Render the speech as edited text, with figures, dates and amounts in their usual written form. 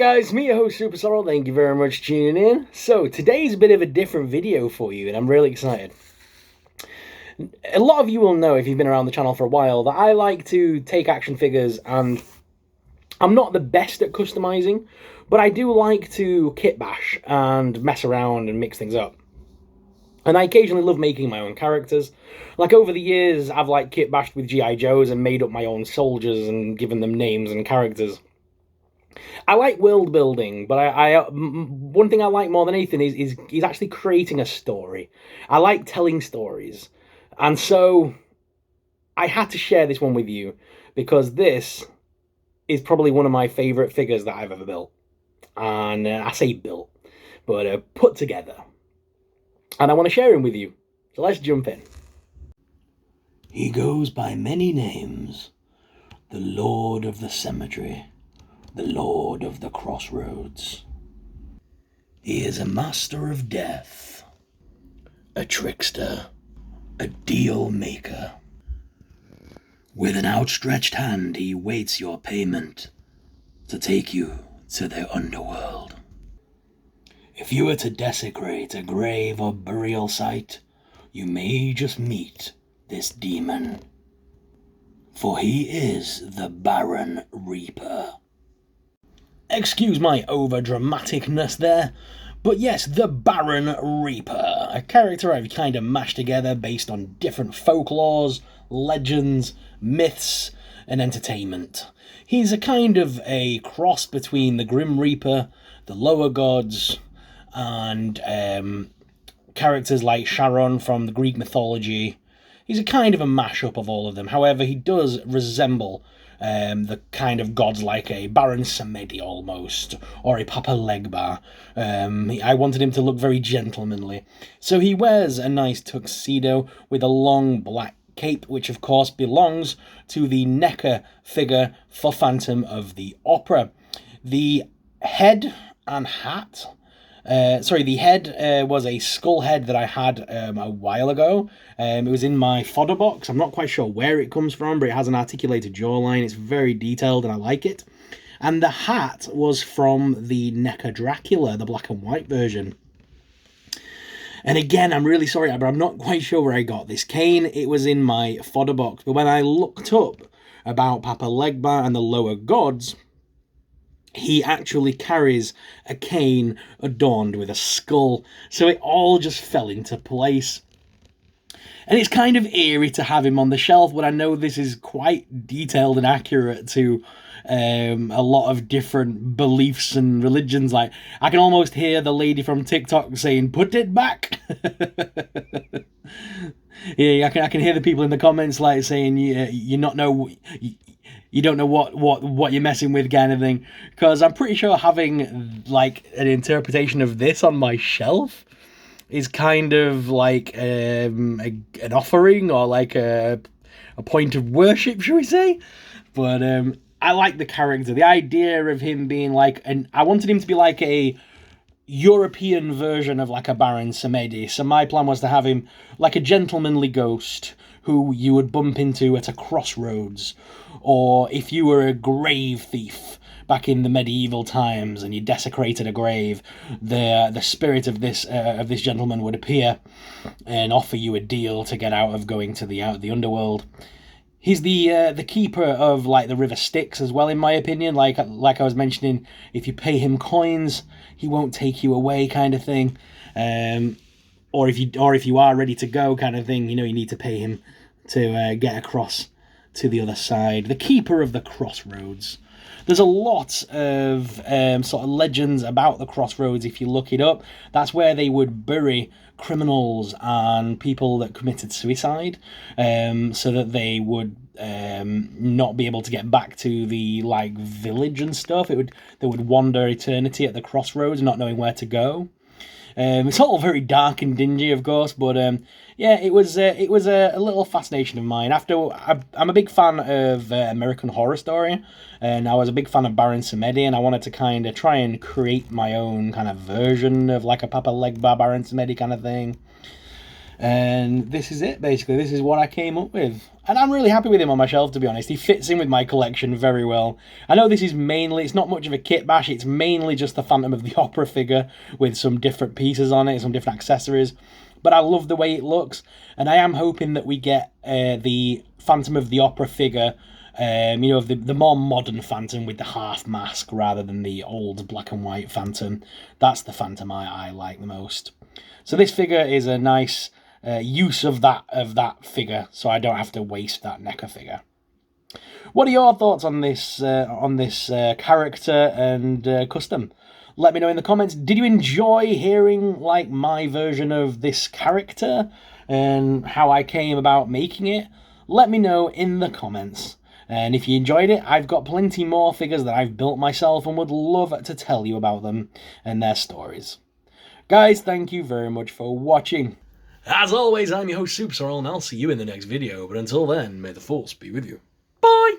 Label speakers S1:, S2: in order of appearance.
S1: guys, me your host Super Sorrel, thank you very much for tuning in. So today's a bit of a different video for you and I'm really excited. A lot of you will know if you've been around the channel for a while that I like to take action figures and I'm not the best at customizing, but I do like to kit bash and mess around and mix things up. And I occasionally love making my own characters. Like over the years, I've like kit bashed with G.I. Joes and made up my own soldiers and given them names and characters. I like world building, but one thing I like more than anything is actually creating a story. I like telling stories. And so I had to share this one with you because this is probably one of my favourite figures that I've ever built. And I say built, but put together. And I want to share him with you. So let's jump in. He goes by many names. The Lord of the Cemetery. The Lord of the Crossroads. He is a master of death, a trickster, a deal maker. With an outstretched hand, he waits your payment to take you to the underworld. If you were to desecrate a grave or burial site, you may just meet this demon. For he is the Baron Reaper. Excuse my over-dramaticness there, but yes, the Baron Reaper, a character I've kind of mashed together based on different folklores, legends, myths, and entertainment. He's a kind of a cross between the Grim Reaper, the Lower Gods, and characters like Charon from the Greek mythology. He's a kind of a mashup of all of them. However, he does resemble the kind of gods like a Baron Samedi almost, or a Papa Legba. I wanted him to look very gentlemanly. So he wears a nice tuxedo with a long black cape, which of course belongs to the NECA figure for Phantom of the Opera. The head and hat... the head was a skull head that I had a while ago. It was in my fodder box. I'm not quite sure where it comes from, but it has an articulated jawline. It's very detailed and I like it. And the hat was from the NECA Dracula, the black and white version. And again, I'm really sorry, but I'm not quite sure where I got this cane. It was in my fodder box. But when I looked up about Papa Legba and the Lower Gods, he actually carries a cane adorned with a skull. So it all just fell into place. And it's kind of eerie to have him on the shelf, but I know this is quite detailed and accurate to a lot of different beliefs and religions. Like, I can almost hear the lady from TikTok saying, "Put it back." Yeah, I can hear the people in the comments like saying, you don't know what you're messing with, kind of thing. Because I'm pretty sure having like an interpretation of this on my shelf is kind of like an offering or like a point of worship, should we say? But I like the character. The idea of him being like, I wanted him to be like a European version of like a Baron Samedi. So my plan was to have him like a gentlemanly ghost who you would bump into at a crossroads, or if you were a grave thief back in the medieval times and you desecrated a grave, the spirit of this gentleman would appear and offer you a deal to get out of going to the underworld. He's the keeper of like the River Styx as well, in my opinion. Like I was mentioning, if you pay him coins, he won't take you away, kind of thing. Or if you are ready to go, kind of thing, you know, you need to pay him to get across to the other side. The keeper of the crossroads. There's a lot of sort of legends about the crossroads if you look it up. That's where they would bury criminals and people that committed suicide, so that they would not be able to get back to the like village and stuff. They would wander eternity at the crossroads, not knowing where to go. It's all very dark and dingy, of course, but yeah, it was a little fascination of mine. I'm a big fan of American Horror Story, and I was a big fan of Baron Samedi, and I wanted to kind of try and create my own kind of version of like a Papa Legba Baron Samedi kind of thing. And this is it, basically. This is what I came up with. And I'm really happy with him on my shelf, to be honest. He fits in with my collection very well. I know this is mainly, it's not much of a kit bash, it's mainly just the Phantom of the Opera figure with some different pieces on it, some different accessories. But I love the way it looks, and I am hoping that we get the Phantom of the Opera figure, you know, the more modern Phantom with the half mask rather than the old black and white Phantom. That's the Phantom I like the most. So this figure is a nice use of that figure, so I don't have to waste that NECA figure. What are your thoughts on this character and custom? Let me know in the comments. Did you enjoy hearing like my version of this character and how I came about making it? Let me know in the comments. And if you enjoyed it, I've got plenty more figures that I've built myself and would love to tell you about them and their stories. Guys, thank you very much for watching. As always, I'm your host, Super Sorrel, and I'll see you in the next video. But until then, may the Force be with you. Bye!